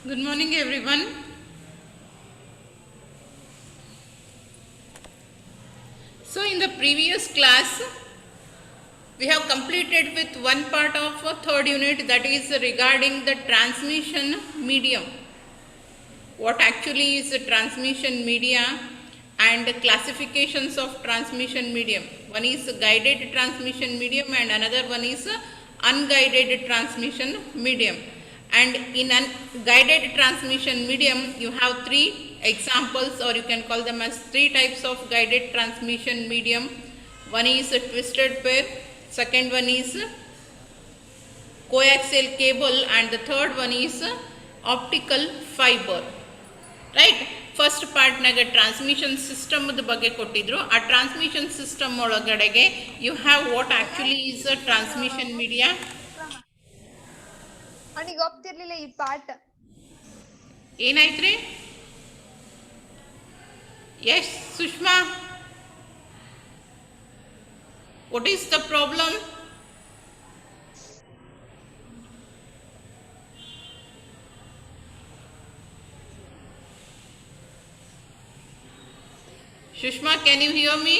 Good morning, everyone. So, in the previous class, we have completed with one part of a third unit, that is regarding the transmission medium. What actually is the transmission media and classifications of transmission medium. One is guided transmission medium and another one is unguided transmission medium. And in guided transmission medium, you have three examples, or you can call them as three types of guided transmission medium. One is a twisted pair, second one is coaxial cable, and the third one is optical fiber. Right. First ಪಾರ್ಟ್ನಾಗ transmission ಸಿಸ್ಟಮ್ದ ಬಗ್ಗೆ ಕೊಟ್ಟಿದ್ರು. ಆ transmission system ಒಳಗಡೆಗೆ you have what actually is a transmission media. ಅವನಿಗೆ ಗೊತ್ತಿರ್ಲಿಲ್ಲ ಈ part. ಏನಾಯ್ತ್ರಿ? Yes Sushma, what is the problem? Shushma, can you hear me?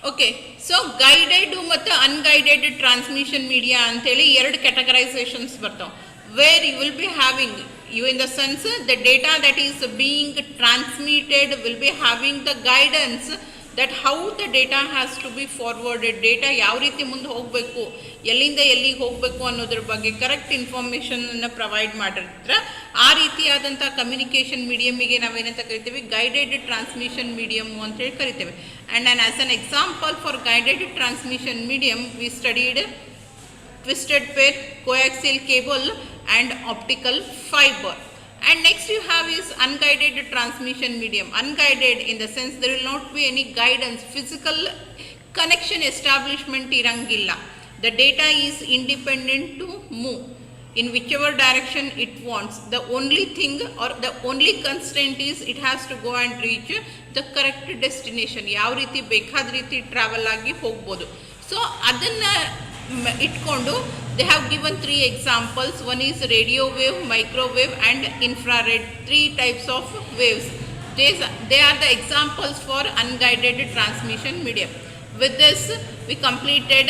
Okay, so guided ಮತ್ತು ಅನ್ಗೈಡೆಡ್ ಟ್ರಾನ್ಸ್ಮಿಷನ್ ಮೀಡಿಯಾ ಅಂತೇಳಿ ಎರಡು ಕ್ಯಾಟಗರೈಸೇಷನ್ಸ್ ಬರ್ತಾವೆ. Where you will be having you in the sense the data that is being transmitted will be having the guidance that how the data has to be forwarded. Data ಯಾವ ರೀತಿ ಮುಂದೆ ಹೋಗಬೇಕು, ಎಲ್ಲಿಂದ ಎಲ್ಲಿಗೆ ಹೋಗಬೇಕು ಅನ್ನೋದ್ರ ಬಗ್ಗೆ ಕರೆಕ್ಟ್ ಇನ್ಫಾರ್ಮೇಷನನ್ನು ಪ್ರೊವೈಡ್ ಮಾಡಿರ್ತಾರೆ. ಆ ರೀತಿಯಾದಂಥ ಕಮ್ಯುನಿಕೇಷನ್ ಮೀಡಿಯಮಿಗೆ ನಾವೇನಂತ ಕರಿತೀವಿ? ಗೈಡೆಡ್ ಟ್ರಾನ್ಸ್ಮಿಷನ್ ಮೀಡಿಯಮ್ ಅಂತೇಳಿ ಕರಿತೇವೆ. And as an example for guided transmission medium we studied twisted pair, coaxial cable and optical fiber. And next you have is unguided transmission medium. Unguided in the sense there will not be any guidance, physical connection establishment irangilla. The data is independent to move in whichever direction it wants. The only thing or the only constraint is it has to go and reach the correct destination. ಯಾವ ರೀತಿ ಬೇಕಾದ ರೀತಿ travel ಆಗಿ ಹೋಗ್ಬೋದು. So ಅದನ್ನು ಇಟ್ಕೊಂಡು they have given three examples. One is radio wave, microwave and infrared. Three types of waves. They are the examples for unguided transmission medium. With this we completed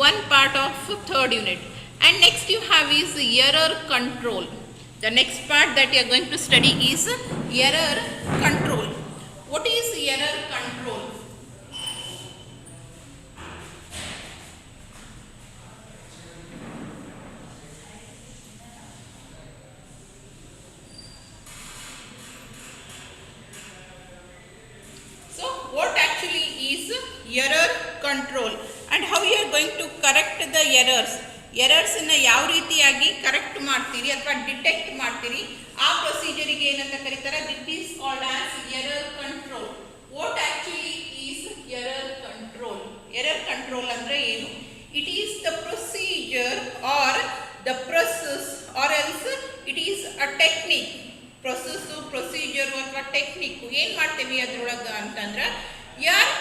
one part of third unit. And next you have is error control. The next part that you are going to study is error control. What is error control? Error control and how you are going to correct the errors. ಎರರ್ಸನ್ನು ಯಾವ ರೀತಿಯಾಗಿ correct ಮಾಡ್ತೀರಿ ಅಥವಾ detect ಮಾಡ್ತೀರಿ, ಆ ಪ್ರೊಸೀಜರಿಗೆ ಏನಂತ ಕರೀತಾರೆ? That is called as error control. What actually is error control? Error control ಅಂದ್ರೆ ಏನು? It is the procedure or the process or else it is a technique. Process, procedure ಅಥವಾ ಟೆಕ್ನಿಕ್ ಏನು ಮಾಡ್ತೀವಿ ಅದ್ರೊಳಗೆ ಅಂತಂದ್ರೆ you are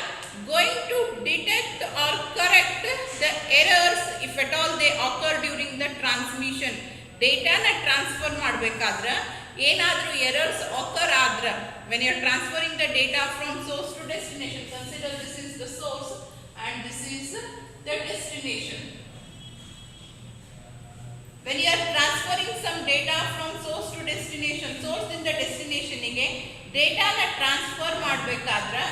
going to detect or correct the errors if at all they occur during the transmission. ಡೇಟಾನ transfer ಮಾಡಬೇಕಾದ್ರೆ ಏನಾದರೂ errors occur ಆದ್ರೆ, when you are transferring the data from source to destination, consider this is the source and this is the destination. When you are transferring some data from source to destination, source ಇಂದ ಡೆಸ್ಟಿನೇಷನ್ಗೆ ಡೇಟಾನ transfer ಮಾಡಬೇಕಾದ್ರೆ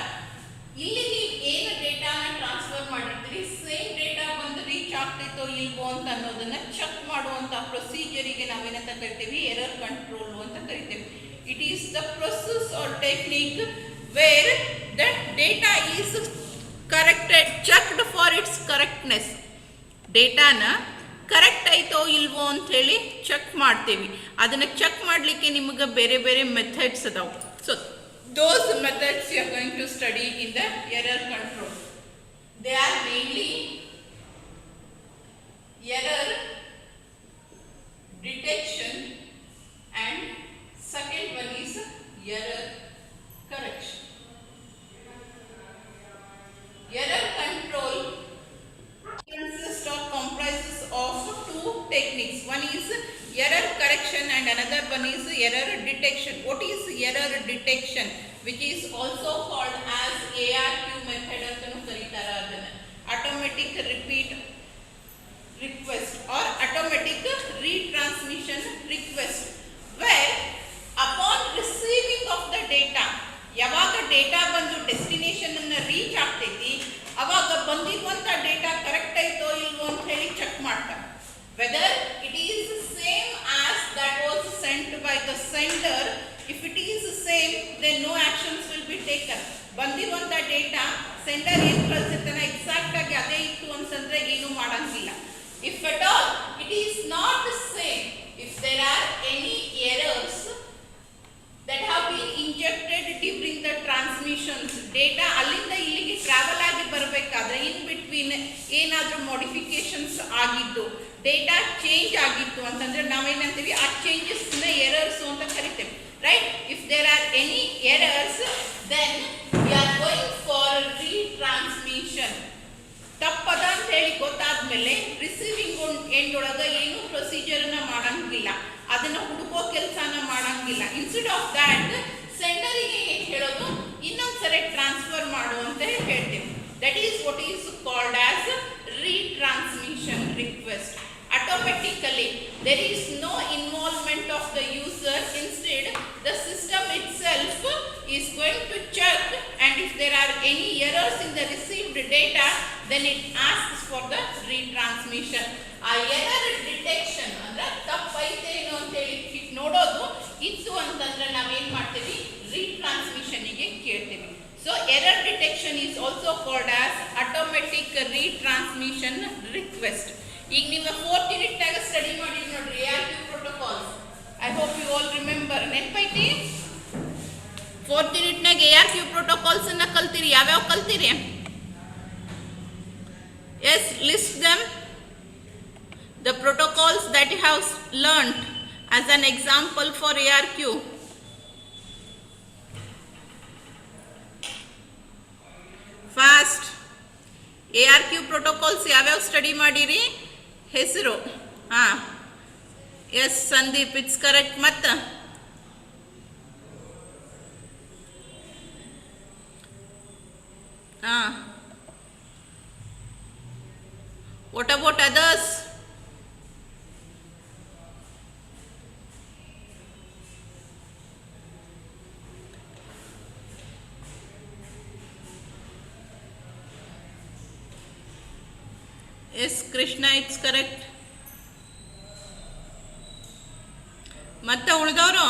ಇಲ್ಲಿ ನೀವು ಏನು ಡೇಟಾನ transfer ಮಾಡಿರ್ತೀರಿ, same data ಬಂದು reach ಆಗ್ತೈತೋ ಇಲ್ವೋ ಅಂತ ಅನ್ನೋದನ್ನ check ಮಾಡುವಂಥ ಪ್ರೊಸೀಜರಿಗೆ ನಾವೇನಂತ ಕರಿತೀವಿ? ಎರರ್ ಕಂಟ್ರೋಲ್ ಅಂತ ಕರಿತೀವಿ. It is the process or technique where the data is corrected, checked for its correctness. ಡೇಟಾನ ಕರೆಕ್ಟ್ ಆಯ್ತೋ ಇಲ್ವೋ ಅಂಥೇಳಿ ಚೆಕ್ ಮಾಡ್ತೀವಿ. ಅದನ್ನು ಚೆಕ್ ಮಾಡಲಿಕ್ಕೆ ನಿಮಗೆ ಬೇರೆ ಬೇರೆ ಮೆಥಡ್ಸ್ ಅದಾವೆ. So those methods you are going to study in the error control. They are mainly error detection and is error correction and another one is error detection. What is error detection? Which is also called as ARQ method ಅಂತನೂ ಕರೀತಾರೆ ಅದನ್ನ. Automatic repeat request or automatic retransmission request, where upon receiving of the data, ಯಾವಾಗ data ಬಂದು destination ಅನ್ನ reach ಆಗ್ತೈತಿ ಅವಾಗ ಬಂದಿರುವಂತ data correct ಐತೋ ಇಲ್ವೋ ಅಂತ ಹೇಳಿ ಚೆಕ್ ಮಾಡ್ತಾರೆ. Whether it is same as that was sent by the sender. If it is same then no actions will be taken. ಬಂದಿರುವಂತ ಡೇಟಾ ಸೆಂಡರ್ ಏನ್ ಕಳ್ಸಿರ್ತಾನೆ ಎಕ್ಸಾಕ್ಟ್ ಆಗಿ ಅದೇ ಇತ್ತು ಅಂತಂದ್ರೆ ಏನು ಮಾಡಂಗಿಲ್ಲ. If at all it is not the same, if there are any errors that have been injected during the transmissions, data ಅಲ್ಲಿಂದ ಇಲ್ಲಿಗೆ ಟ್ರಾವೆಲ್ ಆಗಿ ಬರಬೇಕಾದ್ರೆ ಇನ್ ಬಿಟ್ವೀನ್ ಏನಾದರೂ ಮಾಡಿಫಿಕೇಶನ್ಸ್ ಆಗಿದ್ದು ಡೇಟಾ ಚೇಂಜ್ ಆಗಿತ್ತು ಅಂತಂದ್ರೆ ನಾವೇನಂತೀವಿ ಆ ಚೇಂಜಸ್ ನ ಎರರ್ಸ್ ಅಂತ ಕರಿತೇವೆ, right? If there are any errors then we are going for retransmission. ತಪ್ಪದ ಅಂತ ಹೇಳಿ ಗೊತ್ತಾದ್ಮೇಲೆ ರಿಸೀವಿಂಗ್ ಎಂಡ್ ಒಳಗ ಏನು ಪ್ರೊಸೀಜರ್ನ ಮಾಡಂಗಿಲ್ಲ, ಅದನ್ನ ಹುಡುಕೋ ಕೆಲಸನ ಮಾಡಂಗಿಲ್ಲ. ಇನ್ಸ್ಟೆಡ್ ಆಫ್ ದ್ಯಾಟ್ ಸೆಂಡರಿಗೆ ಏನ್ ಹೇಳೋದು, ಇನ್ನೊಂದ್ಸರಿ ಟ್ರಾನ್ಸ್ಫರ್ ಮಾಡು ಅಂತ ಹೇಳ್ತೇವೆ. That is what is called as retransmission request. Automatically there is no involvement of the user, instead the system itself is going to check, and if there are any errors in the received data then it asks for the retransmission. ಆ error detection ಅಂದ್ರೆ ತಪ್ಪೈತೆ ಏನೋ ಅಂತ ಹೇಳಿ ನೋಡೋದು ಇತ್ತು ಅಂತಂದ್ರೆ ನಾವೇನ್ ಮಾಡ್ತೀವಿ, retransmission ಗೆ ಕೇಳ್ತೀವಿ. So error detection is also called as automatic retransmission request. ಈಗ ನಿಮ್ಮ 4th ಯೂನಿಟ್ ನಾಗ ಸ್ಟಡಿ ಮಾಡಿದ್ರಿ ನೋಡ್ರಿ ARQ protocols. I hope you all remember. ನೆನಪೈತಿ? 4th unit ನಾಗ ARQ protocols ಅನ್ನ ಕಲ್ತಿರಿ. ಯಾವ್ಯಾವ ಕಲ್ತಿರಿ? Yes, list them. The protocols that you have learnt as an example for ARQ. Fast. ARQ protocols ಯಾವ್ಯಾವ study ಮಾಡಿರಿ? ಹೆಸರು? Yes Sandeep, it's correct. ಮತ್ತ what about others? Yes, Krishna, it's correct. ಮತ್ತೆ ಉಳಿದವರು?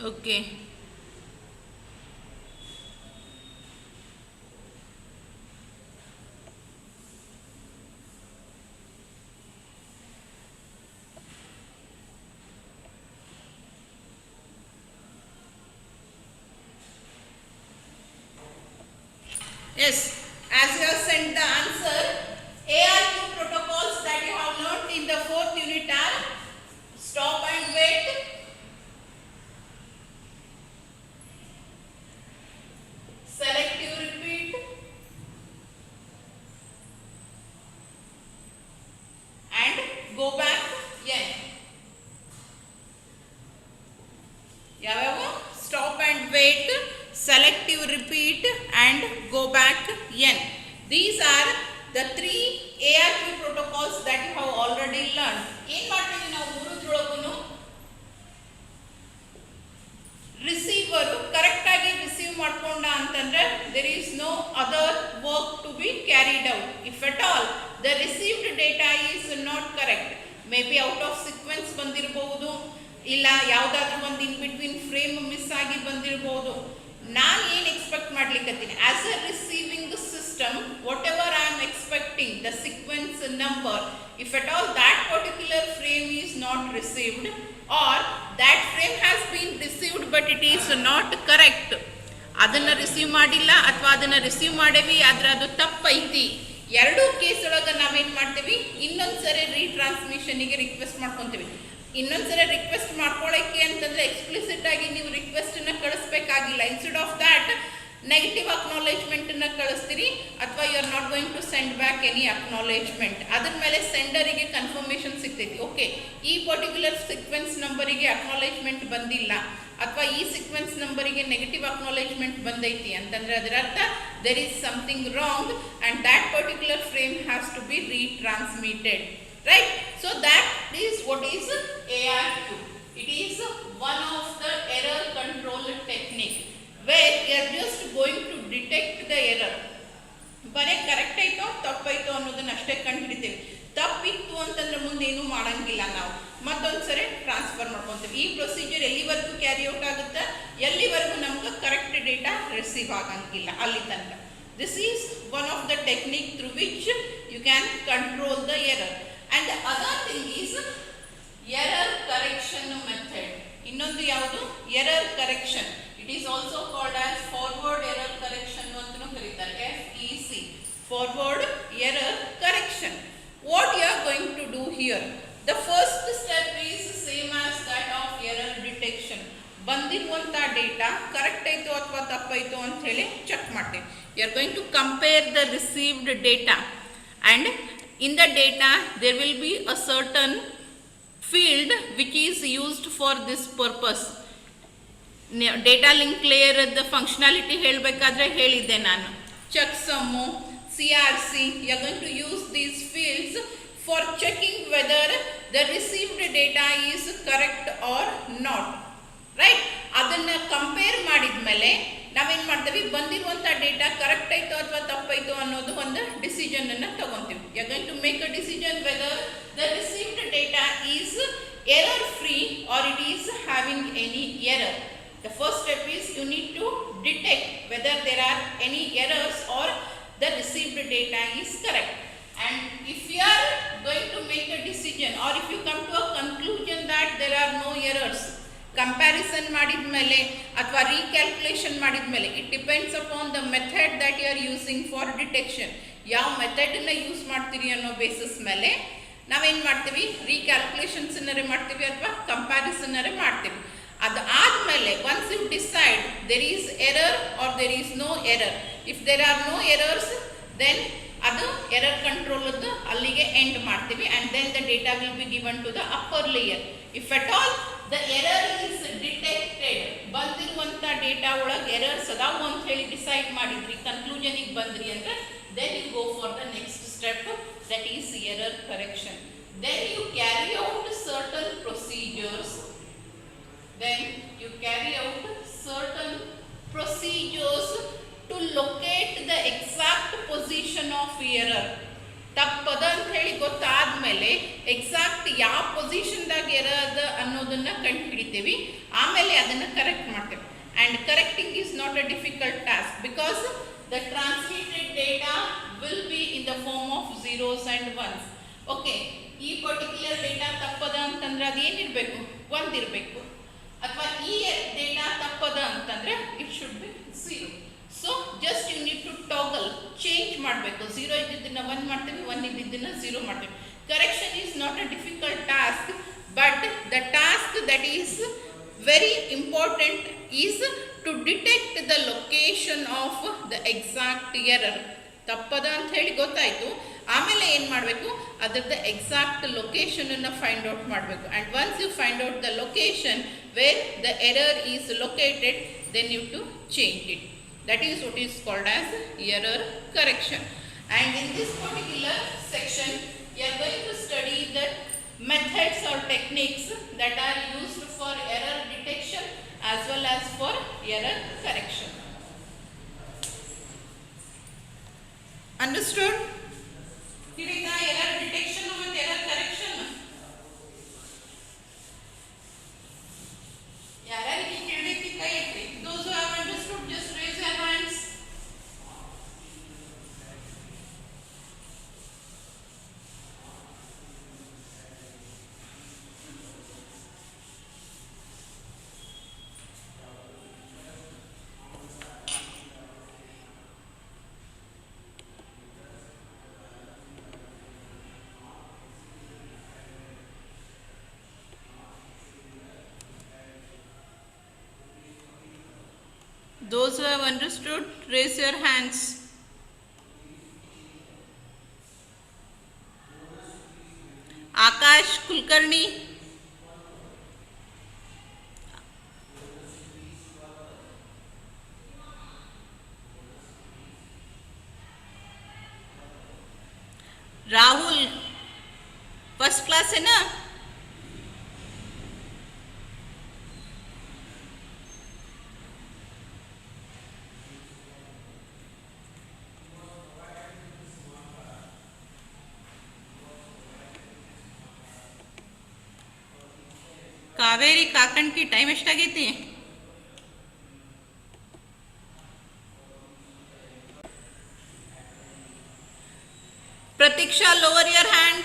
Okay. Yes, as you have sent the answer, ARQ protocols that you have learnt in the 4th unit are stop and wait, selective repeat, and go back n. ಯಾವ್ಯಾವು? Stop and wait, selective repeat and go back n. These are the 3 ARQ protocols that you have already learned. ಏನು ಮಾಡ್ತೀವಿ ನಾವು ಮೂರದ್ರೊಳಗೂ? Receiver correct ಆಗಿ receive ಮಾಡ್ಕೊಂಡ ಅಂತಂದ್ರೆ there is no other work to be carried out. If at all the received data is not correct, maybe out of sequence ಬಂದಿರಬಹುದು, ಇಲ್ಲ ಯಾವುದಾದ್ರೂ ಒಂದು ಇನ್ ಬಿಟ್ವೀನ್ ಫ್ರೇಮ್ ಮಿಸ್ ಆಗಿ ಬಂದಿರಬಹುದು. ನಾನು ಏನು ಎಕ್ಸ್ಪೆಕ್ಟ್ ಮಾಡ್ಲಿಕ್ಕತ್ತೀನಿ, as a receiving system, whatever I am expecting the sequence number, if at all that particular frame not received, or that frame has been received but it is not correct. ಅದನ್ನು receive ಮಾಡಿಲ್ಲ ಅಥವಾ ಅದನ್ನು receive ಮಾಡೇವಿ ಆದ್ರೆ ಅದು ತಪ್ಪೈತಿ. ಎರಡೂ case ಒಳಗೆ ನಾವೇನು ಮಾಡ್ತೀವಿ, ಇನ್ನೊಂದ್ಸರಿ ರೀಟ್ರಾನ್ಸ್ಮಿಷನ್ಗೆ ರಿಕ್ವೆಸ್ಟ್ ಮಾಡ್ಕೊತೀವಿ. ಇನ್ನೊಂದ್ಸರಿ ರಿಕ್ವೆಸ್ಟ್ ಮಾಡ್ಕೊಳ್ಳೋಕ್ಕೆ ಅಂತಂದ್ರೆ ಎಕ್ಸ್ಪ್ಲಿಸಿಟ್ ಆಗಿ ನೀವು ರಿಕ್ವೆಸ್ಟನ್ನು ಕಳಿಸ್ಬೇಕಾಗಿಲ್ಲ. ಇನ್ಸ್ಟೆಡ್ ಆಫ್ ದ್ಯಾಟ್ ನೆಗೆಟಿವ್ ಅಕ್ನಾಲೇಜ್ಮೆಂಟನ್ನು ಕಳಿಸ್ತೀರಿ ಅಥವಾ you are not going to send back any acknowledgement. ಅದ್ರ ಮೇಲೆ ಸೆಂಡರಿಗೆ ಕನ್ಫರ್ಮೇಷನ್ ಸಿಗ್ತೈತಿ, ಓಕೆ ಈ ಪರ್ಟಿಕ್ಯುಲರ್ ಸೀಕ್ವೆನ್ಸ್ ನಂಬರಿಗೆ ಅಕ್ನಾಲೇಜ್ಮೆಂಟ್ ಬಂದಿಲ್ಲ ಅಥವಾ ಈ ಸೀಕ್ವೆನ್ಸ್ ನಂಬರಿಗೆ ನೆಗೆಟಿವ್ ಅಕ್ನಾಲೇಜ್ಮೆಂಟ್ ಬಂದೈತಿ ಅಂತಂದ್ರೆ ಅದರ ಅರ್ಥ there is something wrong and that particular frame has to be retransmitted, right? So that is what is ARQ. It is one of the error control technique where you are just going to detect the error. ಬರೀ correct ಆಯ್ತೋ ತಪ್ಪಾಯ್ತೋ ಅನ್ನೋದನ್ನ ಅಷ್ಟೇ ಕಂಡುಹಿಡಿತೀವಿ. ತಪ್ಪಿತ್ತು ಅಂತಂದ್ರೆ ಮುಂದೆ ಏನೂ ಮಾಡಂಗಿಲ್ಲ, ನಾವು ಮತ್ತೊಂದ್ಸರಿ transfer ಮಾಡ್ಕೊತೀವಿ. ಈ ಪ್ರೊಸೀಜರ್ ಎಲ್ಲಿವರೆಗೂ ಕ್ಯಾರಿ ಔಟ್ ಆಗುತ್ತೆ, ಎಲ್ಲಿವರೆಗೂ ನಮ್ಗೆ ಕರೆಕ್ಟ್ ಡೇಟಾ ರಿಸೀವ್ ಆಗಂಗಿಲ್ಲ ಅಲ್ಲಿ ತನಕ. This is one of the technique through which you can control the error. And the other thing is error correction method. ಇನ್ನೊಂದು ಯಾವುದು, error correction. It is also called as forward error correction ಅಂತಲೂ ಕರೀತಾರೆ, FEC, forward error correction. What you are going to do here? The first step is same as that of error detection. ಬಂದಿರುವಂಥ data correct ಆಯಿತು ಅಥವಾ ತಪ್ಪಾಯಿತು ಅಂತ ಹೇಳಿ check ಮಾಡ್ತೀವಿ. You are going to compare the received data and in the data there will be a certain field which is used for this purpose. Data link layer the functionality ಹೇಳಬೇಕಾದ್ರೆ ಹೇಳಿದ್ದೆ ನಾನು, checksum, CRC. You are going to use these fields for checking whether the received data is correct or not, right? ಅದನ್ನು compare ಮಾಡಿದ ಮೇಲೆ ನಾವೇನು ಮಾಡ್ತೀವಿ, ಬಂದಿರುವಂಥ data correct ಆಯಿತು ಅಥವಾ ತಪ್ಪಾಯಿತು ಅನ್ನೋದು ಒಂದು ಡಿಸಿಷನನ್ನು ತಗೊತೀವಿ. You are going to make a decision whether the received data is error free or it is having any error. The first step is you need to detect whether there are any errors or the received data is correct. And if you are going to make a decision or if you come to a conclusion that there are no errors, comparison ಮಾಡಿದ ಮೇಲೆ ಅಥವಾ recalculation ಮಾಡಿದ ಮೇಲೆ, it depends upon the method that you are using for detection. ಯಾವ ಮೆಥಡನ್ನು use ಮಾಡ್ತೀರಿ ಅನ್ನೋ basis ಮೇಲೆ ನಾವೇನು ಮಾಡ್ತೀವಿ, ರೀಕ್ಯಾಲ್ಕುಲೇಷನ್ಸನ್ನರೇ ಮಾಡ್ತೀವಿ ಅಥವಾ ಕಂಪ್ಯಾರಿಸನ್ನರೇ ಮಾಡ್ತೀವಿ. ಅದು ಆದಮೇಲೆ once you decide there is error or there is no error, if there are no errors then ಅದು ಎರರ್ ಕಂಟ್ರೋಲದ್ದು ಅಲ್ಲಿಗೆ ಎಂಡ್ ಮಾಡ್ತೀವಿ. And then the data will be given to the upper layer. If at all the error is detected, ಬಂದಿರುವಂಥ data ಒಳಗೆ errors ಅದಾವು ಅಂತ ಹೇಳಿ decide ಮಾಡಿದ್ರಿ, ಕನ್ಕ್ಲೂಷನಿಗೆ ಬಂದ್ರಿ ಅಂದ್ರೆ then you go for the next step, that is error correction. Then you carry out certain procedures. To locate the exact position of error. ತಪ್ಪದ ಅಂತ ಹೇಳಿ ಗೊತ್ತಾದ್ಮೇಲೆ ಎಕ್ಸಾಕ್ಟ್ ಯಾವ ಪೊಸಿಷನ್ದಾಗ ಎರರ್ ಅನ್ನೋದನ್ನ ಕಂಡು ಹಿಡಿತೀವಿ, ಆಮೇಲೆ ಅದನ್ನು ಕರೆಕ್ಟ್ ಮಾಡ್ತೇವೆ. And correcting is not a difficult task because the transmitted data will be in the form of zeros and ones. Okay, ಈ ಪರ್ಟಿಕ್ಯುಲರ್ ಡೇಟಾ ತಪ್ಪದ ಅಂತಂದ್ರೆ ಅದು ಏನಿರಬೇಕು, ಒಂದಿರಬೇಕು. ಅಥವಾ ಈ ಡೇಟಾ ತಪ್ಪದ ಅಂತಂದ್ರೆ it should be zero. So just you need to toggle, change ಮಾಡಬೇಕು. ಝೀರೋ ಇದ್ದಿದ್ದನ್ನು 1 ಮಾಡ್ತೀವಿ, 1 ಇದ್ದಿದ್ದನ್ನು 0 ಮಾಡ್ತೀವಿ. Correction is not a difficult task, but the task that is very important is to detect the location of the exact error. ತಪ್ಪದ ಅಂತ ಹೇಳಿ ಗೊತ್ತಾಯಿತು, ಆಮೇಲೆ ಏನು ಮಾಡಬೇಕು, ಅದರದ್ದು ಎಕ್ಸಾಕ್ಟ್ ಲೊಕೇಶನನ್ನು ಫೈಂಡ್ ಔಟ್ ಮಾಡಬೇಕು. And once you find out the location where the error is located, then you to change it. That is what is called as error correction. And in this particular section, we are going to study the methods or techniques that are used for error detection as well as for error correction. Understood? Here error detection and error correction. ಯಾರಿಗೆ ಕೇಳಲಿಕ್ಕೆ ಕೈ ಎತ್ತಿ. Those who have understood, just raise your hands. Those who have understood, raise your hands. Akash Kulkarni. Rahul first class है ना? Kaveri Kakanki time ಎಷ್ಟಾಗೈತಿ? Pratiksha, lower your hand.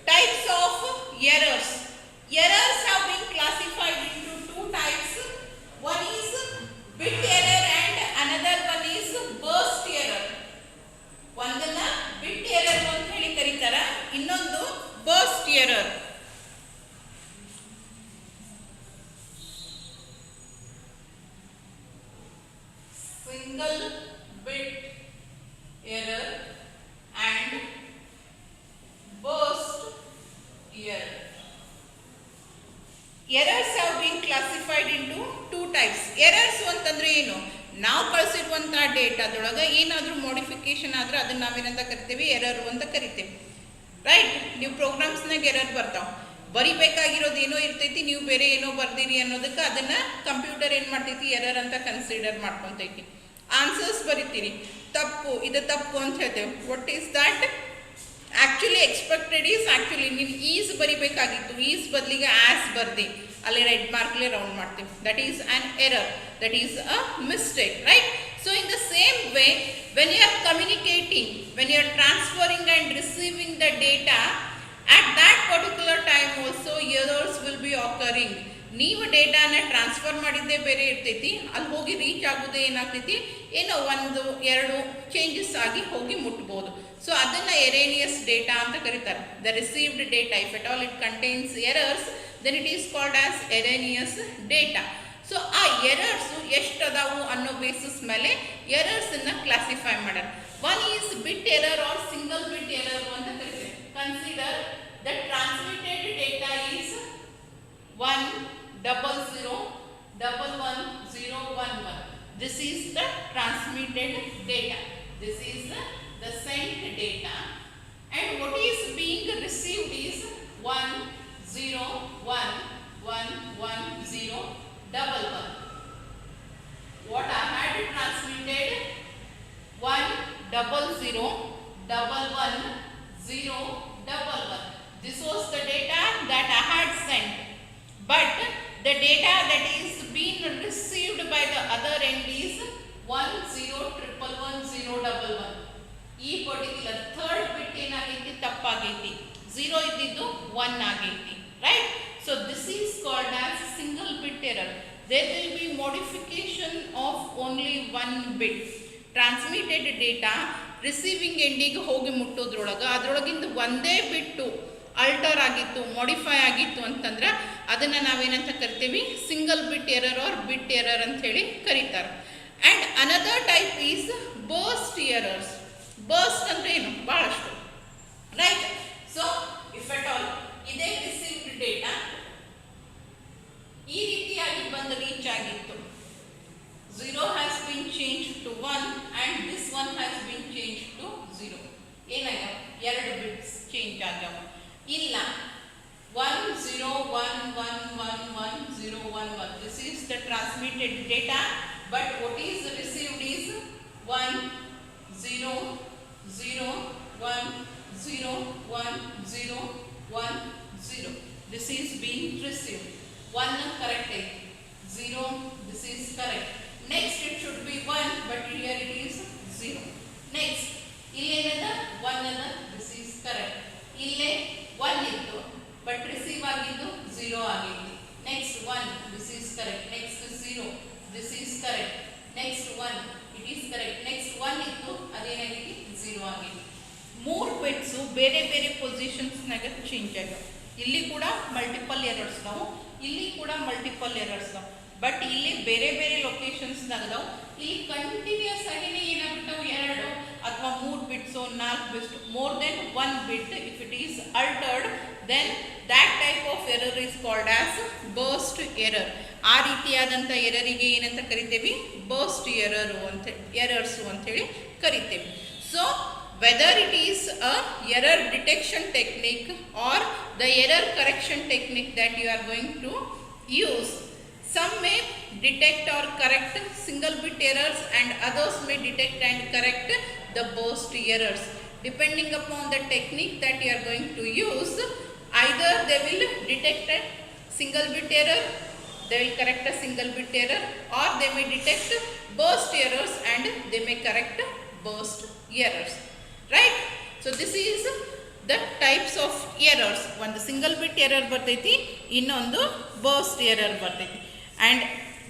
Types of errors. Errors have been classified into two types. One is bit error and another one is burst error. ಒಂದನ್ನ ಬಿಟ್ error ಅಂತ ಹೇಳಿ ಕರೀತಾರ, ಇನ್ನೊಂದು burst error. Single bit error and burst error. Errors have been classified into two types. Errors ಅಂತಂದ್ರೆ ಏನು? ನಾವು ಕಳಿಸಿರುವಂಥ ಡೇಟಾದೊಳಗೆ ಏನಾದರೂ modification ಆದರೆ ಅದನ್ನು ನಾವೇನಂತ ಕರಿತೀವಿ? ಎರರು ಅಂತ ಕರಿತೀವಿ. ರೈಟ್? ನೀವು ಪ್ರೋಗ್ರಾಮ್ಸ್ನಾಗ ಎರರ್ ಬರ್ತಾವೆ, ಬರಿಬೇಕಾಗಿರೋದು ಏನೋ ಇರ್ತೈತಿ, ನೀವು ಬೇರೆ ಏನೋ ಬರ್ದಿರಿ ಅನ್ನೋದಕ್ಕೆ ಅದನ್ನು ಕಂಪ್ಯೂಟರ್ ಏನು ಮಾಡ್ತೈತಿ? ಎರರ್ ಅಂತ ಕನ್ಸಿಡರ್ ಮಾಡ್ಕೊತೈತಿ. ಆನ್ಸರ್ಸ್ ಬರಿತೀರಿ, ತಪ್ಪು, ಇದು ತಪ್ಪು ಅಂತ ಹೇಳ್ತೇವೆ. What is that? Actually expected is actually ನೀವು ಈಸ್ ಬರಿಬೇಕಾಗಿತ್ತು, ಈಸ್ ಬದಲಿಗೆ ಆ್ಯಸ್ ಬರ್ದಿ ಅಲ್ಲಿ ರೆಡ್ ಮಾರ್ಕ್ಲೆ ರೌಂಡ್ ಮಾಡ್ತೀವಿ. That is an error, that is a mistake, right? So in the same way, when you are communicating, when you are transferring and receiving the data, at that particular time also errors will be occurring. ನೀವು ಡೇಟಾನ transfer ಮಾಡಿದ್ದೇ ಬೇರೆ ಇರ್ತೈತಿ, ಅಲ್ಲಿ ಹೋಗಿ reach ಆಗೋದೇ ಏನಾಗ್ತೈತಿ? ಏನೋ ಒಂದು ಎರಡು ಚೇಂಜಸ್ ಆಗಿ ಹೋಗಿ ಮುಟ್ಬೋದು. ಸೊ ಅದನ್ನು ಎರೇನಿಯಸ್ ಡೇಟಾ ಅಂತ ಕರೀತಾರೆ. The received data, if at all it contains errors, then it is called as erroneous data. So ಆ ಎರರ್ಸು ಎಷ್ಟು ಅದಾವು ಅನ್ನೋ ಬೇಸಿಸ್ ಮೇಲೆ ಎರರ್ಸನ್ನು ಕ್ಲಾಸಿಫೈ ಮಾಡ್ಯಾರ. One is bit error or single bit error ಅಂತ ಕರಿತೀವಿ. Consider the transmitted data is 1001111. This is the transmitted data. This is the sent data. And what is being received is 1011111. What I had transmitted 1001111. This was the data that I had sent, but the data that is being received by the other end is 10111011. ಈ particular third ಬಿಟ್ ಏನಾಗೈತಿ? ತಪ್ಪಾಗೈತಿ. 0 ಇದ್ದಿದ್ದು 1 ಆಗೈತಿ, right? So this is called as single bit error. There will be modification of only 1 bit. Transmitted data receiving ಎಂಡಿಗೆ ಹೋಗಿ ಮುಟ್ಟೋದ್ರೊಳಗೆ ಅದರೊಳಗಿಂದ ಒಂದೇ ಬಿಟ್ಟು ಅಲ್ಟರ್ ಆಗಿತ್ತು, ಮಾಡಿಫೈ ಆಗಿತ್ತು ಅಂತಂದ್ರೆ ಅದನ್ನು ನಾವೇನಂತ ಕರಿತೀವಿ? ಸಿಂಗಲ್ ಬಿಟ್ ಎರರ್ ಆರ್ ಬಿಟ್ ಎರರ್ ಅಂತ ಹೇಳಿ ಕರೀತಾರೆ. And another type is burst errors. Burst ಅಂದರೆ ಏನು? ಭಾಳಷ್ಟು, right? So if at all ಇದೇ ರಿಸೀವ್ಡ್ ಡೇಟಾ ಈ ರೀತಿಯಾಗಿ ಬಂದು ರೀಚ್ ಆಗಿತ್ತು, 0 has been changed to 1 and this one has been changed to 0. ಏನಾಗ್ಯಾವ? ಎರಡು ಬಿಟ್ಸ್ ಚೇಂಜ್ ಆಗ್ಯಾವ. ಇಲ್ಲ 10111111. This is the transmitted data, but what is received is 1001011010. This is being received. 1 correct ಐತಿ, 0 this is correct. Next it should be 1, but here it is 0. Next ಇಲ್ಲೇನದ 1 ಅದ, this is correct. ಇಲ್ಲೇ 1 ಇತ್ತು, but receive ಆಗಿದ್ದು 0 ಆಗೈತಿ. Next 1, this is correct. Next 0, this is correct. Next 1, it is correct. Next 1 ಇತ್ತು, ಅದೇನಾಗೈತಿ? 0 ಆಗೈತಿ. 3 bits ಬೇರೆ ಬೇರೆ ಪೊಸಿಷನ್ಸ್ನಾಗ change ಆಗ್ಯಾವ. ಇಲ್ಲಿ ಕೂಡ ಮಲ್ಟಿಪಲ್ ಎರರ್ಸ್ ನಾವು, ಇಲ್ಲಿ ಕೂಡ ಮಲ್ಟಿಪಲ್ ಎರರ್ಸ್ ನಾವು. ಬಟ್ ಇಲ್ಲಿ ಬೇರೆ ಬೇರೆ ಲೊಕೇಶನ್ಸ್ನಾಗ ಅದಾವು. ಇಲ್ಲಿ ಕಂಟಿನ್ಯೂಸ್ ಆಗಿನೇ ಏನಾಗ್ಬಿಟ್ಟವು 2 ಅಥವಾ 3 bits 4 bits more than 1 bit if it is altered then that type of error is called as burst error. ಆ ರೀತಿಯಾದಂಥ ಎರರಿಗೆ ಏನಂತ ಕರಿತೇವೆ? ಬರ್ಸ್ಟ್ ಎರರ್ಸು ಅಂತೇಳಿ ಕರಿತೇವೆ. So whether it is a error detection technique or the error correction technique that you are going to use, some may detect or correct single bit errors and others may detect and correct the burst errors. Depending upon the technique that you are going to use, either they will detect a single bit error, they will correct a single bit error, or they may detect burst errors and they may correct burst errors. Right? So this is the types of errors. One single bit error ಬರ್ತೈತಿ, ಇನ್ನೊಂದು burst error ಬರ್ತೈತಿ. And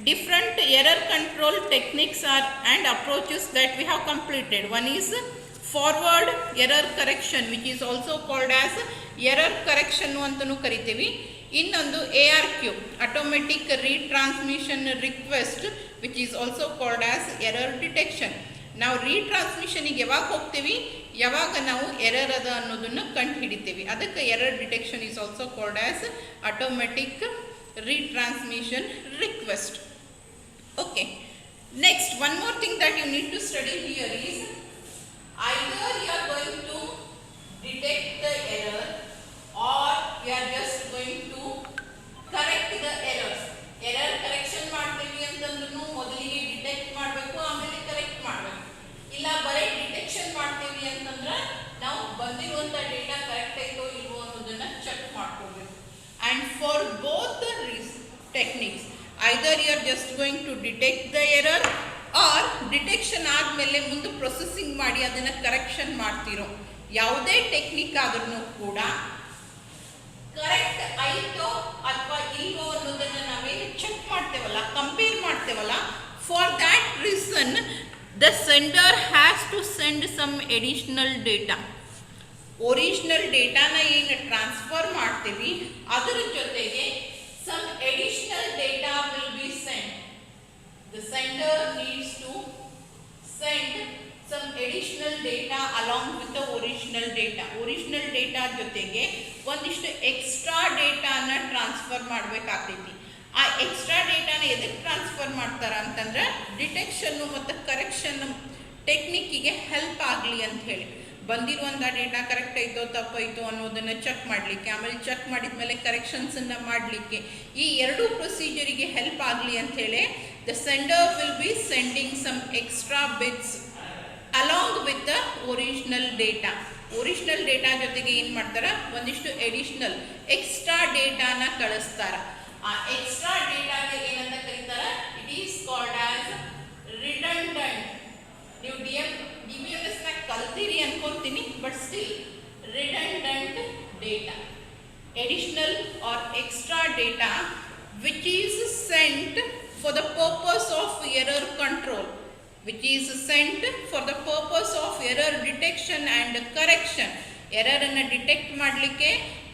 different error control techniques are and approaches that we have completed. One is forward error correction, which is also called as error correction ಅಂತನೂ ಕರಿತೀವಿ. ಇನ್ನೊಂದು ARQ, automatic retransmission request, which is also called as error detection. ನಾವು ರೀಟ್ರಾನ್ಸ್ಮಿಷನಿಗೆ ಯಾವಾಗ ಹೋಗ್ತೀವಿ? ಯಾವಾಗ ನಾವು error ಅದ ಅನ್ನೋದನ್ನು ಕಂಡು ಹಿಡಿತೀವಿ. ಅದಕ್ಕೆ error detection is also called as automatic retransmission request. Okay, next one more thing that you need to study here is either you are going to detect the error or you are just going to correct the errors. Error correction ಮಾಡ್ತೀವಿ ಅಂತಂದ್ರೂ ಮೊದಲಿಗೆ detect ಮಾಡಬೇಕು, ಆಮೇಲೆ correct ಮಾಡಬೇಕು. ಇಲ್ಲ ಬರೀ detection ಮಾಡ್ತೀವಿ ಅಂತಂದ್ರೆ ನಾವು ಬಂದಿರುವಂಥ ಡೇಟಾ ಕರೆಕ್ಟ್ ಆಯ್ತೋ ಇಲ್ವೋ ಅನ್ನೋದನ್ನ ಚೆಕ್ ಮಾಡ್ಕೋಬೇಕು. And for both the techniques, either you are just going to detect the error or detection ಆದಮೇಲೆ ಮುಂದೆ ಪ್ರೊಸೆಸಿಂಗ್ ಮಾಡಿ ಅದನ್ನು ಕರೆಕ್ಷನ್ ಮಾಡ್ತಿರೋ ಯಾವುದೇ ಟೆಕ್ನಿಕ್ ಆದ್ರೂ ಕೂಡ ಕರೆಕ್ಟ್ ಆಯಿತೋ ಅಥವಾ ಇಲ್ವೋ ಅನ್ನೋದನ್ನು ನಾವೇನು ಚೆಕ್ ಮಾಡ್ತೇವಲ್ಲ, ಕಂಪೇರ್ ಮಾಡ್ತೇವಲ್ಲ, for that reason the sender has to send some additional data. Original ಡೇಟಾನ ಏನು ಟ್ರಾನ್ಸ್ಫರ್ ಮಾಡ್ತೀವಿ ಅದರ ಜೊತೆಗೆ some additional data will be sent. The sender needs to send some additional data along with the original data. Original data ಜೊತೆಗೆ ಒಂದಿಷ್ಟು extra ಡೇಟಾನ transfer ಮಾಡಬೇಕಾಗ್ತೈತಿ. ಆ extra ಡೇಟಾನ ಎದಕ್ಕೆ transfer ಮಾಡ್ತಾರ ಅಂತಂದ್ರೆ ಡಿಟೆಕ್ಷನ್ನು ಮತ್ತು ಕರೆಕ್ಷನ್ ಟೆಕ್ನಿಕ್ಕಿಗೆ ಹೆಲ್ಪ್ ಆಗಲಿ ಅಂತ ಹೇಳಿ. ಬಂದಿರುವಂಥ ಡೇಟಾ ಕರೆಕ್ಟ್ ಐತೋ ತಪ್ಪೈತೋ ಅನ್ನೋದನ್ನು ಚೆಕ್ ಮಾಡಲಿಕ್ಕೆ, ಆಮೇಲೆ ಚೆಕ್ ಮಾಡಿದ ಮೇಲೆ ಕರೆಕ್ಷನ್ಸನ್ನು ಮಾಡಲಿಕ್ಕೆ, ಈ ಎರಡೂ ಪ್ರೊಸೀಜರಿಗೆ ಹೆಲ್ಪ್ ಆಗಲಿ ಅಂಥೇಳಿ the sender will be sending some extra bits along with the original data. Original data ಜೊತೆಗೆ ಏನು ಮಾಡ್ತಾರೆ? ಒಂದಿಷ್ಟು ಎಡಿಷ್ನಲ್ ಎಕ್ಸ್ಟ್ರಾ ಡೇಟಾನ ಕಳಿಸ್ತಾರೆ. ಆ ಎಕ್ಸ್ಟ್ರಾ ಡೇಟಾಗೆ ಏನಂತ ಕರೀತಾರೆ? It is called as redundant. ನೀವು DBMS ಕಲ್ತೀರಿ ಅನ್ಕೊಂತೀನಿ, but still redundant data, additional or extra data which is sent for the purpose of error control, which is sent for the purpose of error detection and correction. Error ಅನ್ನು detect ಮಾಡಲಿಕ್ಕೆ,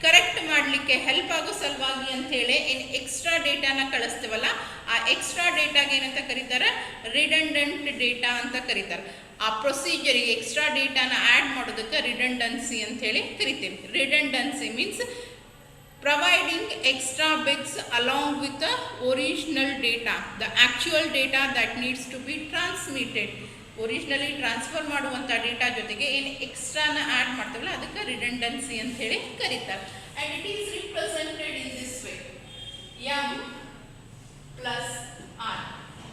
correct ಮಾಡಲಿಕ್ಕೆ help ಆಗೋ ಸಲುವಾಗಿ ಅಂಥೇಳಿ ಏನು extra ಡೇಟಾನ ಕಳಿಸ್ತೇವಲ್ಲ, ಆ extra ಡೇಟಾಗೆ ಏನಂತ ಕರೀತಾರೆ? ರಿಡಂಡೆಂಟ್ ಡೇಟಾ ಅಂತ ಕರೀತಾರೆ. ಆ ಪ್ರೊಸೀಜರಿಗೆ ಎಕ್ಸ್ಟ್ರಾ ಡೇಟಾನ ಆ್ಯಡ್ ಮಾಡೋದಕ್ಕೆ ರಿಡಂಡೆನ್ಸಿ ಅಂಥೇಳಿ ಕರಿತೀವಿ. Redundancy means providing extra bits along with the original data, the actual data that needs to be transmitted. Originally transfer ಮಾಡುವಂಥ ಡೇಟಾ ಜೊತೆಗೆ ಏನು ಎಕ್ಸ್ಟ್ರಾನ ಆ್ಯಡ್ ಮಾಡ್ತೀವಲ್ಲ ಅದಕ್ಕೆ ರಿಡಂಡೆನ್ಸಿ ಅಂತ ಹೇಳಿ ಕರೀತಾರೆ. And it is represented in this way, M plus R,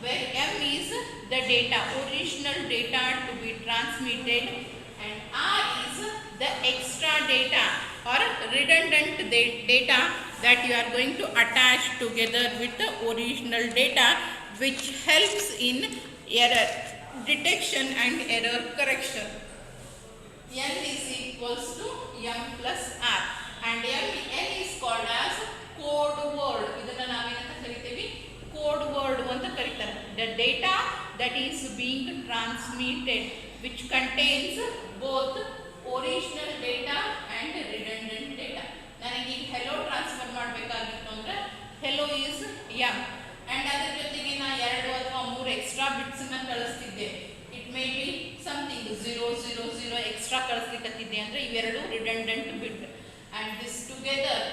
where M is the data, original data to be transmitted, and R is the extra data or redundant data that you are going to attach together with the original data, which helps in error detection and error correction. N is equals to M plus R, and N is called as code word. ಇದನ್ನ ನಾವೇನಂತ ಕರಿತೀವಿ? Code word ಅಂತ ಕರೀತಾರೆ. The data that is being transmitted, which contains both original data and redundant data. ನನಗೆ hello extra ಕಳಿಸ್ಲಿಕ್ಕತ್ತಿದ್ದೆ ಅಂದರೆ ಇವೆರಡು redundant bit and this together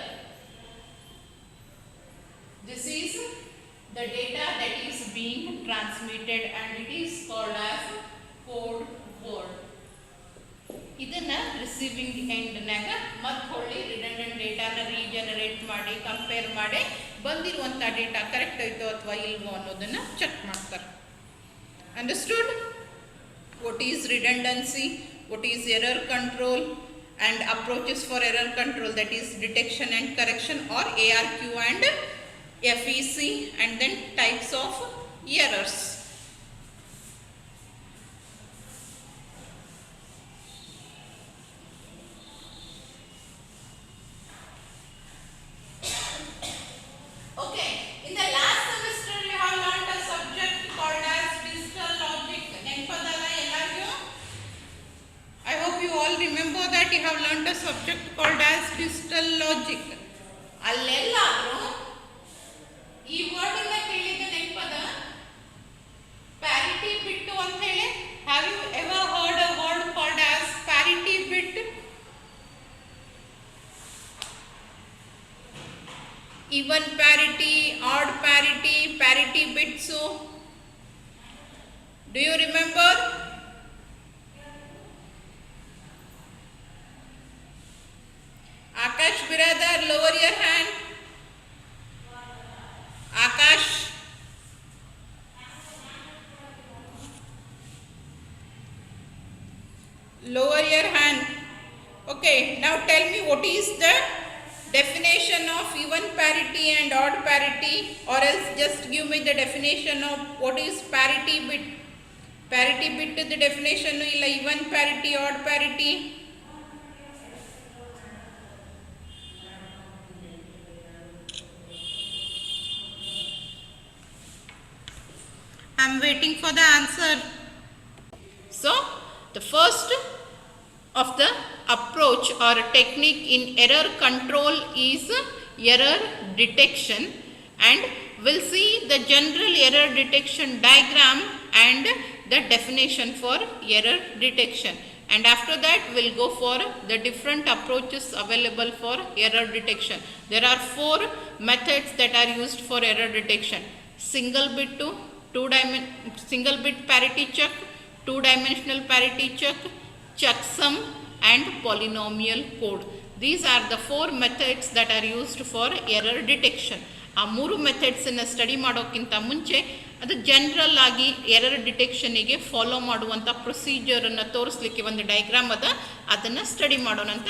this is the data that is being transmitted and it is called as code word. ಇದನ್ನ receiving ಎಂಡ್ನಾಗ ಮತ್ತೆ ಹೊಳ್ಳಿ redundant ಡೇಟಾನ regenerate ಮಾಡಿ compare ಮಾಡಿ ಬಂದಿರುವಂಥ data correct ಐತೋ ಅಥವಾ ಇಲ್ವೋ ಅನ್ನೋದನ್ನ ಚೆಕ್ ಮಾಡ್ತಾರೆ. Understood? What is redundancy, what is error control and approaches for error control, that is detection and correction or ARQ and FEC, and then types of errors. Okay, in the last semester you have learned a subject called as digital logic. Nenpadala ellarigu? I hope you all remember that you have learned a subject called as digital logic. ಅಲ್ಲೆಲ್ಲಾದ್ರೂ ಈ word ಅನ್ನ ಕೇಳಿದ ನೆನಪದ parity bit ಅಂತ ಹೇಳಿ. Have you ever heard a word called as parity bit? even parity, odd parity, parity bits. Do you remember? Akash brother, lower your hand. Akash. Lower your hand. Okay, now tell me what is the definition of even parity and odd parity, or else just give me the definition of what is parity bit. Parity bit the definition illa even parity, odd parity. I am waiting for the answer. So the first of the approach or technique in error control is error detection, and we'll see the general error detection diagram and the definition for error detection, and after that we'll go for the different approaches available for error detection. There are 4 methods that are used for error detection: single bit to single bit parity check, 2-dimensional parity check, checksum and polynomial code. These are the 4 methods that are used for error detection. ಆ 3 ಮೆಥಡ್ಸನ್ನು study ಮಾಡೋಕ್ಕಿಂತ ಮುಂಚೆ ಅದು general ಆಗಿ error ಡಿಟೆಕ್ಷನಿಗೆ follow ಮಾಡುವಂಥ ಪ್ರೊಸೀಜರನ್ನು ತೋರಿಸ್ಲಿಕ್ಕೆ ಒಂದು diagram ಅದ, ಅದನ್ನು study ಮಾಡೋಣ ಅಂತ